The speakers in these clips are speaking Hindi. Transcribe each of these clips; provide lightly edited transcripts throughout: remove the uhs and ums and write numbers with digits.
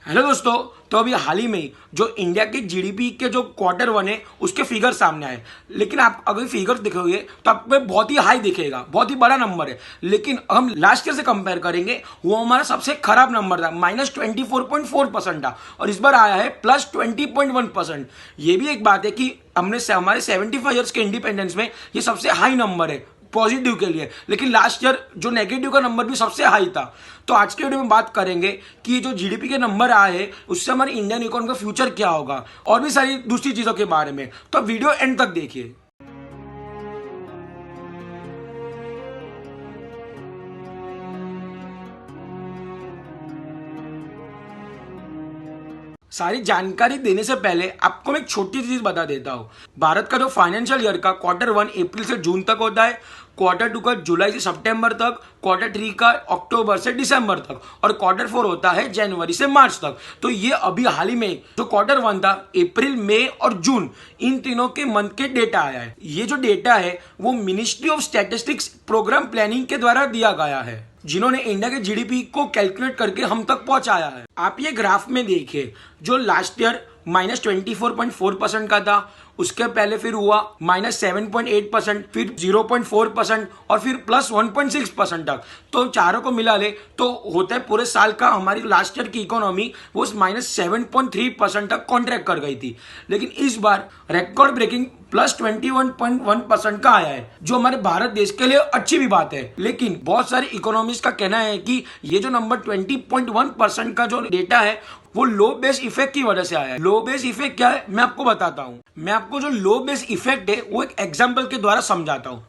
हेलो दोस्तों। तो अभी हाल ही में जो इंडिया के जीडीपी के जो क्वार्टर वन है उसके फिगर सामने आए। लेकिन आप अगर फिगर देखोगे तो आपको बहुत ही हाई दिखेगा, बहुत ही बड़ा नंबर है। लेकिन हम लास्ट ईयर से कंपेयर करेंगे, वो हमारा सबसे खराब नंबर था, -24.4% था, और इस बार आया है +20.1%। ये भी एक बात है कि हमारे 75 ईयर्स के इंडिपेंडेंस में ये सबसे हाई नंबर है पॉजिटिव के लिए। लेकिन लास्ट ईयर जो नेगेटिव का नंबर भी सबसे हाई था। तो आज के वीडियो में बात करेंगे कि जो जीडीपी के नंबर आए हैं उससे हमारी इंडियन इकोनॉमी का फ्यूचर क्या होगा, और भी सारी दूसरी चीजों के बारे में। तो वीडियो एंड तक देखिए। सारी जानकारी देने से पहले आपको मैं एक छोटी चीज बता देता हूं। भारत का जो फाइनेंशियल ईयर का क्वार्टर वन अप्रैल से जून तक होता है, क्वार्टर टू का जुलाई से सितंबर तक, क्वार्टर थ्री का अक्टूबर से दिसंबर तक, और क्वार्टर फोर होता है जनवरी से मार्च तक। तो ये अभी हाल ही में जो क्वार्टर वन था, अप्रैल, मई और जून, इन तीनों के मंथ के डेटा आया है। ये जो डेटा है वो ministry of statistics programme planning के द्वारा दिया गया है, जिन्होंने इंडिया के जीडीपी को कैलकुलेट करके हम तक पहुंचाया है। आप ये ग्राफ में देखिए, जो लास्ट ईयर -24.4% का था, उसके पहले फिर हुआ -7.8%, फिर 0.4% और फिर +1.6% तक। तो चारों को मिला ले तो होता है पूरे साल का हमारी लास्ट ईयर की इकोनॉमी वो -7.3% तक कॉन्ट्रैक्ट कर गई थी। लेकिन इस बार रिकॉर्ड ब्रेकिंग +21.1% का आया है, जो हमारे भारत देश के लिए अच्छी भी बात है। लेकिन बहुत सारे इकोनॉमिस्ट का कहना है कि ये जो नंबर 20.1% का जो डेटा है वो लो बेस इफेक्ट की वजह से आया है। लो बेस इफेक्ट क्या है मैं आपको बताता हूं। मैं आपको जो लो बेस इफेक्ट है वो एक एग्जांपल के द्वारा समझाता हूं।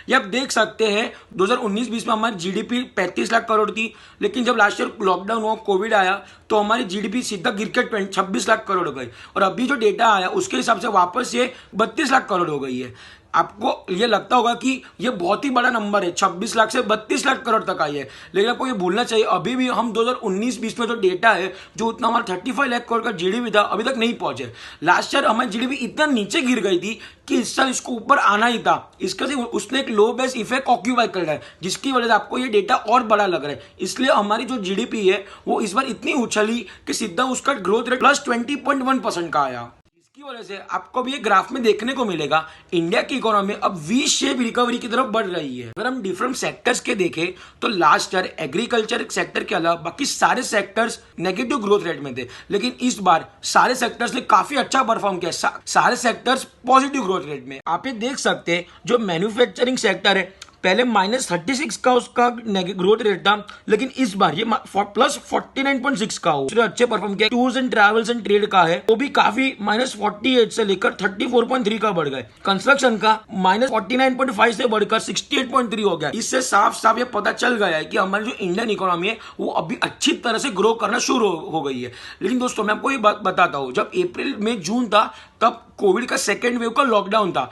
ये आप देख सकते हैं 2019-20 में हमारी जीडीपी 35 लाख करोड़ थी। लेकिन जब लास्ट ईयर लॉकडाउन हुआ, कोविड आया, तो हमारी जीडीपी सीधा गिर के 26 लाख करोड़ हो गई। और अभी जो डेटा आया उसके हिसाब से वापस ये 32 लाख करोड़ हो गई है। आपको ये लगता होगा कि ये बहुत ही बड़ा नंबर है, 26 लाख से 32 लाख करोड़ तक आई है। लेकिन आपको ये भूलना चाहिए, अभी भी हम 2019-20 में जो डेटा है, जो उतना हमारा 35 लाख करोड़ का जीडीपी था, अभी तक नहीं पहुंचे। लास्ट ईयर हमारी जीडीपी इतना नीचे गिर गई थी कि इस साल इसको ऊपर आना ही था। इसके से उसने एक लो बेस इफेक्ट ऑक्यूपाई कर रहा है, जिसकी वजह से आपको ये डेटा और बड़ा लग रहा है। इसलिए हमारी जो जीडीपी है वो इस बार इतनी उछली कि सीधा उसका ग्रोथ रेट +20.1% का आया। इसकी वजह से आपको भी ये ग्राफ में देखने को मिलेगा इंडिया की इकोनॉमी अब वी शेप रिकवरी की तरफ बढ़ रही है। अगर हम डिफरेंट सेक्टर्स के देखें तो लास्ट ईयर एग्रीकल्चर सेक्टर के अलावा बाकी सारे सेक्टर्स नेगेटिव ग्रोथ रेट में थे। लेकिन इस बार सारे सेक्टर्स ने काफी अच्छा परफॉर्म किया, सारे सेक्टर्स पॉजिटिव ग्रोथ रेट में। आप ये देख सकते हैं जो मैन्युफैक्चरिंग सेक्टर है, पहले -36 का उसका ग्रोथ रेट था, लेकिन इस बार ये +49.6 का हो। अच्छे परफॉर्म किया। Tours and travels and trade का है, वो भी काफी -48 से लेकर 34.3 का बढ़ गए। कंस्ट्रक्शन का -49.5 से बढ़कर 68.3 हो गया। इससे साफ साफ ये पता चल गया है कि हमारी जो इंडियन इकोनॉमी है वो अभी अच्छी तरह से ग्रो करना शुरू हो गई है। लेकिन दोस्तों मैं आपको ये बात बताता हूँ, जब अप्रैल में जून था तब कोविड का सेकेंड वेव का लॉकडाउन था।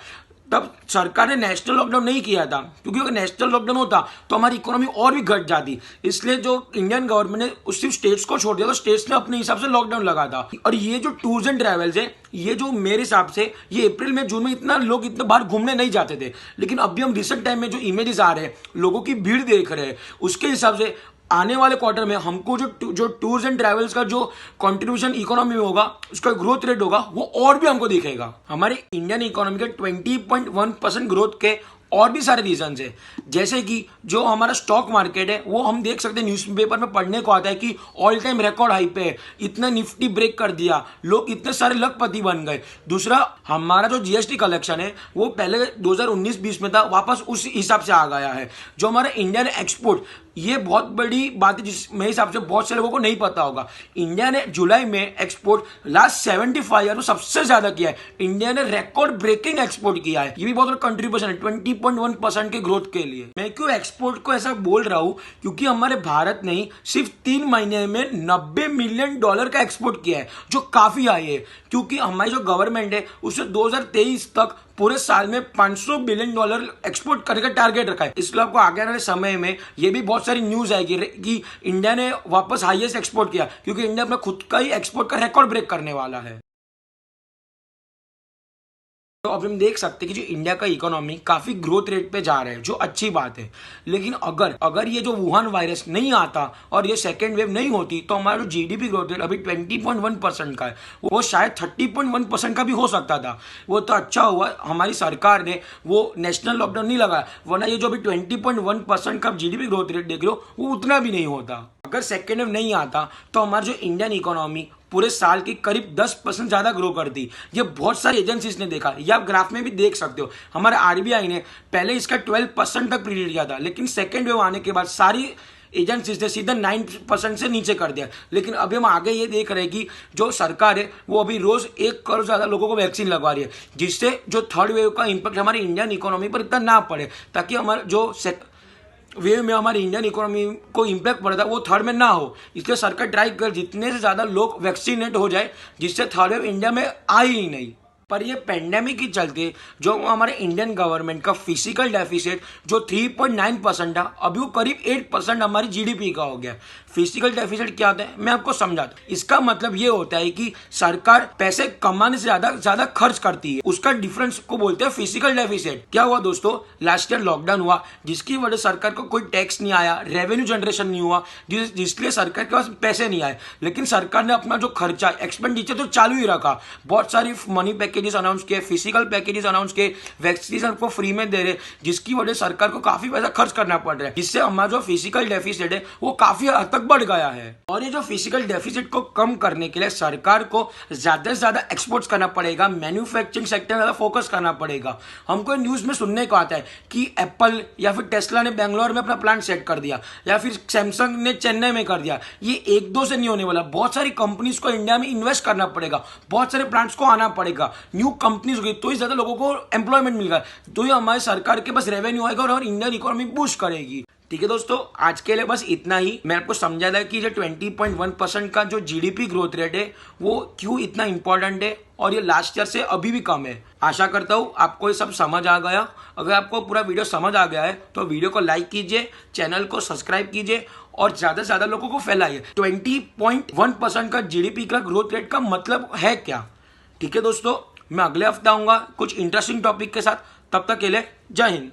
तब सरकार ने नेशनल लॉकडाउन नहीं किया था, क्योंकि अगर नेशनल लॉकडाउन होता तो हमारी इकोनॉमी और भी घट जाती। इसलिए जो इंडियन गवर्नमेंट ने सिर्फ स्टेट्स को छोड़ दिया, तो स्टेट्स ने अपने हिसाब से लॉकडाउन लगा था। और ये जो टूर्स एंड ट्रैवल्स है, ये जो मेरे हिसाब से ये अप्रैल में जून में इतना लोग इतना बाहर घूमने नहीं जाते थे। लेकिन अभी हम रिसेंट टाइम में जो इमेजेस आ रहे हैं, लोगों की भीड़ देख रहे हैं, उसके हिसाब से आने वाले क्वार्टर में हमको जो टूर्स एंड ट्रैवल्स का जो कंट्रीब्यूशन इकोनॉमी में होगा, उसका ग्रोथ रेट होगा, वो और भी हमको दिखेगा। हमारे इंडियन इकोनॉमी के 20.1% ग्रोथ के और भी सारे रीजन है। जैसे कि जो हमारा स्टॉक मार्केट है वो हम देख सकते हैं, न्यूज़पेपर में पढ़ने को आता है कि ऑल टाइम रिकॉर्ड हाई पे है, इतना निफ्टी ब्रेक कर दिया, लोग इतने सारे लखपति बन गए। दूसरा, हमारा जो जीएसटी कलेक्शन है वो पहले 2019-20 में था, वापस उस हिसाब से आ गया है। जो हमारा इंडियन एक्सपोर्ट, ये बहुत बड़ी बात है जिस मेरे हिसाब से बहुत से लोगों को नहीं पता होगा। इंडिया ने जुलाई में एक्सपोर्ट लास्ट 75 ईयर में सबसे ज्यादा किया है। इंडिया ने रिकॉर्ड ब्रेकिंग एक्सपोर्ट किया है। ये भी बहुत बड़ा कंट्रीब्यूशन है 20.1% के ग्रोथ के लिए। मैं क्यों एक्सपोर्ट को ऐसा बोल रहा हूं, क्योंकि हमारे भारत ने सिर्फ 3 महीने में $90 मिलियन का एक्सपोर्ट किया है, जो काफी हाई है। क्योंकि हमारी जो गवर्नमेंट है उसने 2023 तक पूरे साल में $500 बिलियन एक्सपोर्ट करने का टारगेट रखा है। इसलिए आपको आगे आने वाले समय में ये भी बहुत सारी न्यूज आएगी कि इंडिया ने वापस हाईएस्ट एक्सपोर्ट किया, क्योंकि इंडिया अपना खुद का ही एक्सपोर्ट का रिकॉर्ड ब्रेक करने वाला है। तो अब हम देख सकते हैं कि जो इंडिया का इकोनॉमी काफी ग्रोथ रेट पे जा रहा है, जो अच्छी बात है। लेकिन अगर ये जो वुहान वायरस नहीं आता और ये सेकेंड वेव नहीं होती तो हमारा जो जीडीपी ग्रोथ रेट अभी 20.1% का है, वो शायद 30.1% का भी हो सकता था। वो तो अच्छा हुआ हमारी सरकार ने वो नेशनल लॉकडाउन नहीं लगाया, वरना ये जो अभी 20.1% का जीडीपी ग्रोथ रेट देख रहे हो वो उतना भी नहीं होता। अगर सेकेंड वेव नहीं आता तो हमारा जो इंडियन इकोनॉमी पूरे साल की करीब 10% ज्यादा ग्रो करती। ये बहुत सारी एजेंसीज ने देखा, ये आप ग्राफ में भी देख सकते हो। हमारे आरबीआई ने पहले इसका 12% तक प्रिडिक्ट किया था, लेकिन सेकेंड वेव आने के बाद सारी एजेंसीज ने सीधा 9% से नीचे कर दिया। लेकिन अभी हम आगे ये देख रहे हैं कि जो सरकार है वो अभी रोज 1 करोड़ ज्यादा लोगों को वैक्सीन लगवा रही है, जिससे जो थर्ड वेव का इंपैक्ट हमारी इंडियन इकोनॉमी पर इतना ना पड़े, ताकि हमारा जो वेव में हमारी इंडियन इकोनॉमी को इम्पैक्ट पड़ता है वो थर्ड में ना हो। इसलिए सरकार ट्राई कर जितने से ज़्यादा लोग वैक्सीनेट हो जाए, जिससे थर्ड वेव इंडिया में आए ही नहीं। पर ये पेंडेमिक के चलते जो हमारे इंडियन गवर्नमेंट का फिजिकल डेफिसिट जो 3.9% था, अभी वो करीब 8% हमारी जीडीपी का हो गया। फिजिकल डेफिसिट क्या होता है मैं आपको समझाता हूं। इसका मतलब ये होता है कि सरकार पैसे कमाने से ज्यादा खर्च करती है, उसका डिफरेंस को बोलते हैं फिजिकल डेफिसिट। क्या हुआ दोस्तों, लास्ट ईयर लॉकडाउन हुआ, जिसकी वजह सरकार को कोई टैक्स नहीं आया, रेवेन्यू जनरेशन नहीं हुआ, जिसलिए सरकार के पास पैसे नहीं आए। लेकिन सरकार ने अपना जो खर्चा एक्सपेंडिचर तो चालू ही रखा, बहुत सारी मनी पैकेजेस अनाउंस किए, फिजिकल पैकेजेस अनाउंस किए, वैक्सीन को फ्री में दे रहे, जिसकी वजह सरकार को काफी पैसा खर्च करना पड़ रहा है, जिससे हमारा जो फिजिकल डेफिसिट है वो काफी हद तक बढ़ गया है। और ये जो फिजिकल डेफिसिट को कम करने के लिए सरकार को ज्यादा से ज्यादा एक्सपोर्ट्स करना पड़ेगा, मैन्युफैक्चरिंग सेक्टर में ज्यादा फोकस करना पड़ेगा। हमको न्यूज में सुनने को आता है कि एप्पल या फिर टेस्ला ने बेंगलोर में अपना प्लांट सेट कर दिया, या फिर सैमसंग ने चेन्नई में कर दिया। ये 1-2 से नहीं होने वाला, बहुत सारी कंपनीज को इंडिया में इन्वेस्ट करना पड़ेगा, बहुत सारे प्लांट्स को आना पड़ेगा, न्यू कंपनीज होगी तो ही ज्यादा लोगों को एम्प्लॉयमेंट मिलेगा, तो ही हमारी सरकार के पास रेवेन्यू आएगा और इंडियन इकोनॉमी बूस्ट करेगी। ठीक है दोस्तों, आज के लिए बस इतना ही। मैं आपको समझा था कि जो 20.1% का जो जीडीपी ग्रोथ रेट है वो क्यों इतना इंपॉर्टेंट है और ये लास्ट ईयर से अभी भी कम है। आशा करता हूँ आपको ये सब समझ आ गया। अगर आपको पूरा वीडियो समझ आ गया है तो वीडियो को लाइक कीजिए, चैनल को सब्सक्राइब कीजिए और ज्यादा से ज्यादा लोगों को फैलाइए। 20.1% का जीडीपी का ग्रोथ रेट का मतलब है क्या। ठीक है दोस्तों, मैं अगले हफ्ते आऊंगा कुछ इंटरेस्टिंग टॉपिक के साथ। तब तक के लिए जय हिंद।